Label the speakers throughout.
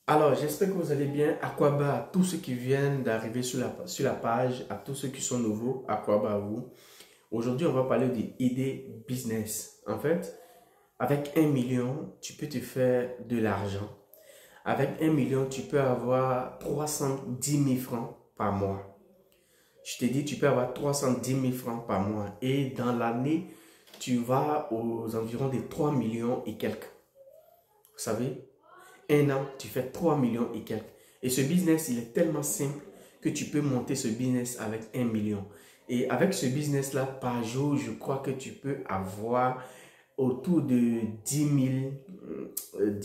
Speaker 1: Alors, j'espère que vous allez bien. Aquaba, à tous ceux qui viennent d'arriver sur la page, à tous ceux qui sont nouveaux, Aquaba à vous. Aujourd'hui, on va parler d'idées business. En fait, avec 1 million, tu peux te faire de l'argent. Avec 1 million, tu peux avoir 310 000 francs par mois. Je te dis, tu peux avoir 310 000 francs par mois. Et dans l'année, tu vas aux environs des 3 millions et quelques. Vous savez, 1 an, tu fais 3 millions et quelques. Et ce business, il est tellement simple que tu peux monter ce business avec 1 million. Et avec ce business-là, par jour, je crois que tu peux avoir autour de 10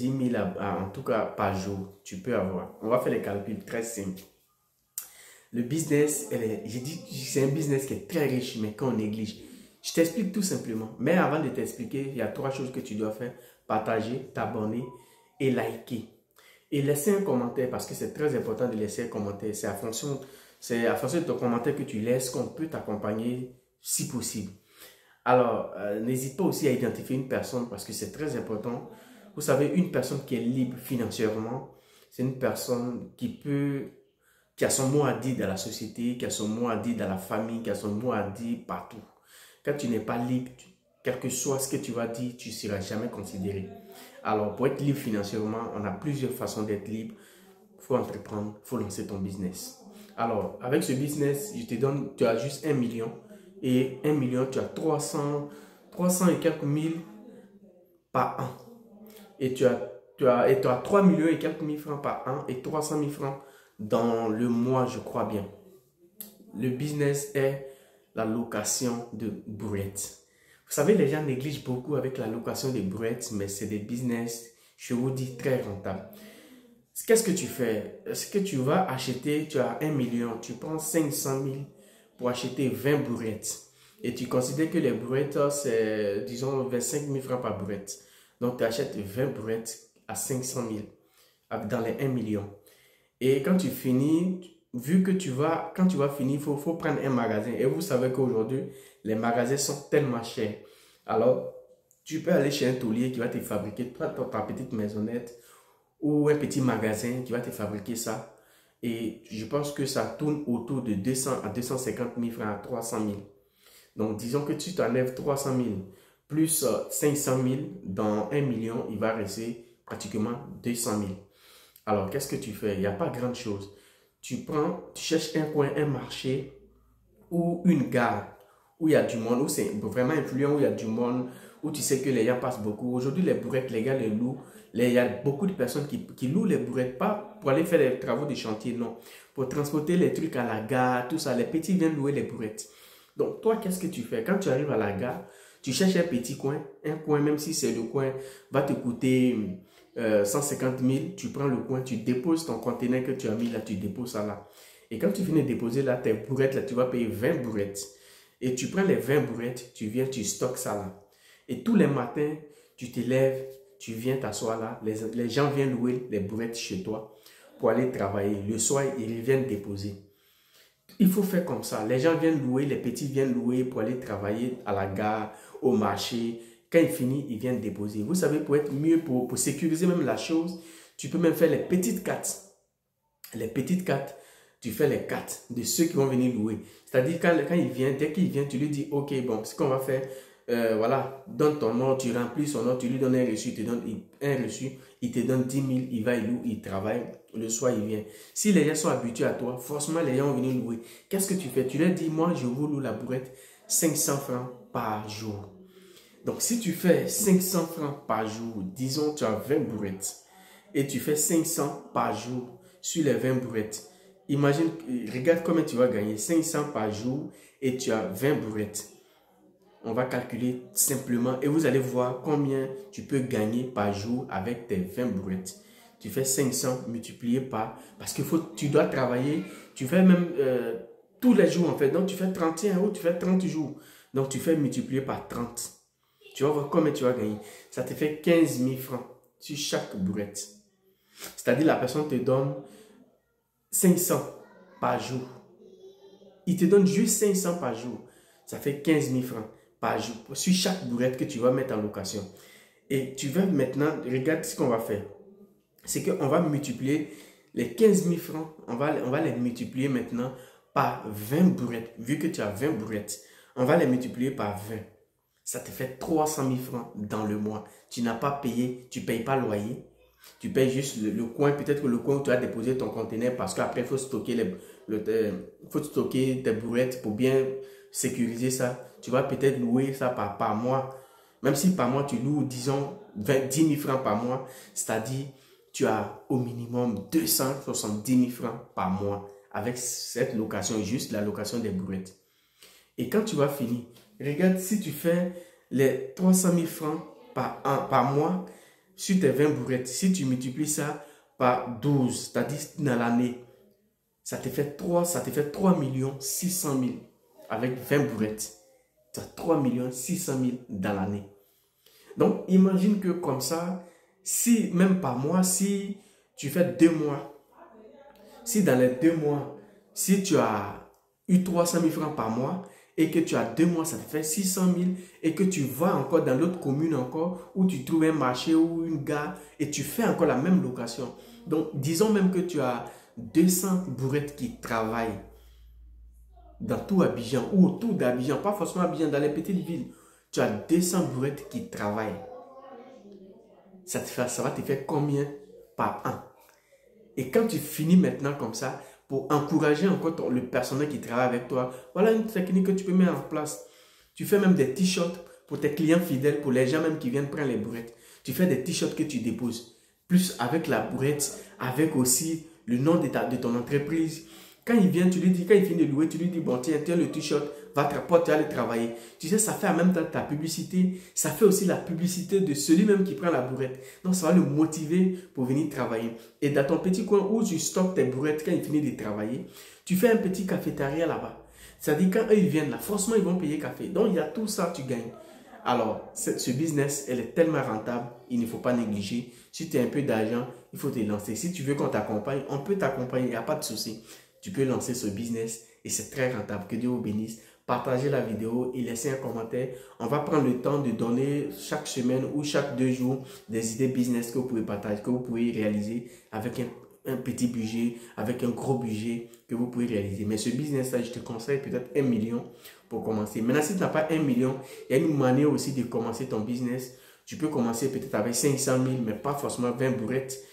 Speaker 1: 000 en tout cas par jour. Tu peux avoir. On va faire les calculs très simples. Le business, j'ai dit, c'est un business qui est très riche, mais qu'on néglige. Je t'explique tout simplement. Mais avant de t'expliquer, il y a 3 choses que tu dois faire. Partager, t'abonner et liker. Et laisser un commentaire parce que c'est très important de laisser un commentaire. C'est à fonction de ton commentaire que tu laisses qu'on peut t'accompagner si possible. Alors, n'hésite pas aussi à identifier une personne parce que c'est très important. Vous savez, une personne qui est libre financièrement, c'est une personne qui a son mot à dire dans la société, qui a son mot à dire dans la famille, qui a son mot à dire partout. Quand tu n'es pas libre, quel que soit ce que tu vas dire, tu ne seras jamais considéré. Alors, pour être libre financièrement, on a plusieurs façons d'être libre. Il faut entreprendre, il faut lancer ton business. Alors, avec ce business, je te donne, tu as juste 1 million. Et 1 million, tu as 300 et quelques mille par an. Et tu as 3 millions et quelques mille francs par an et 300 000 francs dans le mois, je crois bien. Le business est la location de brouettes. Vous savez, les gens négligent beaucoup avec la location des brouettes, mais c'est des business, je vous dis, très rentables. Qu'est-ce que tu fais? Est-ce que tu vas acheter, tu as 1 million, tu prends 500 000 pour acheter 20 brouettes. Et tu considères que les brouettes, c'est, disons, 25 000 francs par brouette. Donc, tu achètes 20 brouettes à 500 000 dans les 1 million. Et quand tu finis, vu que quand tu vas finir, il faut prendre un magasin. Et vous savez qu'aujourd'hui, les magasins sont tellement chers. Alors, tu peux aller chez un taulier qui va te fabriquer ta petite maisonnette ou un petit magasin qui va te fabriquer ça. Et je pense que ça tourne autour de 200 à 250 000 francs à 300 000. Donc, disons que tu t'enlèves 300 000 plus 500 000 dans 1 million, il va rester pratiquement 200 000. Alors, qu'est-ce que tu fais? Il n'y a pas grande chose. Tu cherches un coin, un marché ou une gare où il y a du monde, où c'est vraiment influent, où il y a du monde, où tu sais que les gens passent beaucoup. Aujourd'hui, les bourrettes, les gars les louent. Il y a beaucoup de personnes qui louent les bourrettes, pas pour aller faire les travaux de chantier, non. Pour transporter les trucs à la gare, tout ça. Les petits viennent louer les bourrettes. Donc, toi, qu'est-ce que tu fais? Quand tu arrives à la gare, tu cherches un petit coin, un coin, même si c'est le coin, va te coûter 150 000, tu prends le coin, tu déposes ton conteneur que tu as mis là, tu déposes ça là. Et quand tu finis de déposer là, tes bourrettes, là, tu vas payer 20 bourrettes. Et tu prends les 20 bourrettes, tu viens, tu stockes ça là. Et tous les matins, tu te lèves, tu viens t'asseoir là. Les gens viennent louer les bourrettes chez toi pour aller travailler. Le soir, ils viennent déposer. Il faut faire comme ça. Les gens viennent louer, les petits viennent louer pour aller travailler à la gare, au marché. Quand ils finissent, ils viennent déposer. Vous savez, pour être mieux, pour sécuriser même la chose, tu peux même faire les petites cartes. Les petites cartes, tu fais les cartes de ceux qui vont venir louer. C'est-à-dire, quand il vient, dès qu'il vient, tu lui dis, OK, bon, ce qu'on va faire, voilà, donne ton nom, tu remplis son nom, tu lui donnes un reçu, il te donne 10 000, il va, il loue, il travaille, le soir, il vient. Si les gens sont habitués à toi, forcément, les gens vont venir louer. Qu'est-ce que tu fais? Tu leur dis, moi, je vous loue la bourrette 500 francs par jour. Donc, si tu fais 500 francs par jour, disons, tu as 20 bourrettes, et tu fais 500 par jour sur les 20 bourrettes, imagine, regarde combien tu vas gagner. 500 par jour et tu as 20 bourrettes. On va calculer simplement et vous allez voir combien tu peux gagner par jour avec tes 20 bourrettes. Tu fais 500 multiplié par, parce que tu dois travailler, tu fais même tous les jours en fait. Donc tu fais 31 euros, tu fais 30 jours. Donc tu fais multiplier par 30. Tu vas voir combien tu vas gagner. Ça te fait 15 000 francs sur chaque bourrette. C'est-à-dire la personne te donne 500 par jour. Il te donne juste 500 par jour. Ça fait 15 000 francs par jour sur chaque bourrette que tu vas mettre en location. Et tu vas maintenant, regarde ce qu'on va faire. c'est qu'on va multiplier les 15 000 francs, on va les multiplier maintenant par 20 bourrettes. Vu que tu as 20 bourrettes, on va les multiplier par 20. Ça te fait 300 000 francs dans le mois. Tu n'as pas payé, tu ne payes pas loyer. Tu payes juste le coin, peut-être que le coin où tu as déposé ton conteneur parce qu'après, il faut stocker, faut stocker tes bourrettes pour bien sécuriser ça. Tu vas peut-être louer ça par mois. Même si par mois, tu loues, disons, 10 000 francs par mois, c'est-à-dire tu as au minimum 270 000 francs par mois avec cette location, juste la location des bourrettes. Et quand tu vas finir, regarde si tu fais les 300 000 francs par mois sur tes 20 bourrettes, si tu multiplies ça par 12, c'est-à-dire dans l'année, ça te fait 3 600 000 avec 20 bourrettes. Tu as 3 600 000 dans l'année. Donc, imagine que comme ça, si même par mois, si tu fais 2 mois, si dans les 2 mois, si tu as eu 300 000 francs par mois et que tu as 2 mois, ça te fait 600 000 et que tu vas encore dans l'autre commune encore où tu trouves un marché ou une gare et tu fais encore la même location. Donc, disons même que tu as 200 bourrettes qui travaillent dans tout Abidjan ou autour d'Abidjan, pas forcément Abidjan, dans les petites villes. Tu as 200 bourrettes qui travaillent. Ça va te faire combien par an? Et quand tu finis maintenant comme ça, pour encourager encore le personnel qui travaille avec toi, voilà une technique que tu peux mettre en place. Tu fais même des t-shirts pour tes clients fidèles, pour les gens même qui viennent prendre les bourrettes. Tu fais des t-shirts que tu déposes. Plus avec la bourrette, avec aussi le nom de ton entreprise. Quand il vient, tu lui dis, quand il finit de louer, tu lui dis, bon, tiens le t-shirt, va te rapporter, tu vas aller travailler. Tu sais, ça fait en même temps ta publicité, ça fait aussi la publicité de celui-même qui prend la bourrette. Donc, ça va le motiver pour venir travailler. Et dans ton petit coin où tu stockes tes bourrettes quand il finit de travailler, tu fais un petit cafétéria là-bas. C'est-à-dire, quand eux, ils viennent là, forcément, ils vont payer café. Donc, il y a tout ça, tu gagnes. Alors, ce business, elle est tellement rentable, il ne faut pas négliger. Si tu as un peu d'argent, il faut te lancer. Si tu veux qu'on t'accompagne, on peut t'accompagner, il n'y a pas de souci. Tu peux lancer ce business et c'est très rentable. Que Dieu vous bénisse. Partagez la vidéo et laissez un commentaire. On va prendre le temps de donner chaque semaine ou chaque 2 jours des idées business que vous pouvez partager, que vous pouvez réaliser avec un petit budget, avec un gros budget que vous pouvez réaliser. Mais ce business-là, je te conseille peut-être 1 million pour commencer. Maintenant, si tu n'as pas 1 million, il y a une manière aussi de commencer ton business. Tu peux commencer peut-être avec 500 000, mais pas forcément 20 bourrettes.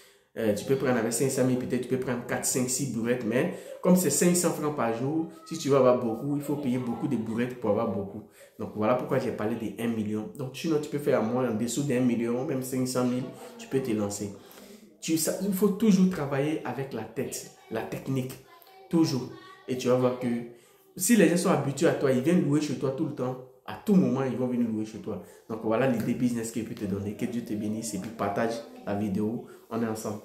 Speaker 1: Tu peux prendre avec 500 000, peut-être tu peux prendre 4, 5, 6 bourrettes, mais comme c'est 500 francs par jour, si tu veux avoir beaucoup, il faut payer beaucoup de bourrettes pour avoir beaucoup. Donc voilà pourquoi j'ai parlé de 1 million. Donc sinon, tu peux faire à moins en dessous d'1 million, même 500 000, tu peux te lancer. Il faut toujours travailler avec la tête, la technique, toujours. Et tu vas voir que si les gens sont habitués à toi, ils viennent louer chez toi tout le temps. À tout moment, ils vont venir louer chez toi. Donc voilà l'idée business que je peux te donner. Que Dieu te bénisse et puis partage la vidéo. On est ensemble.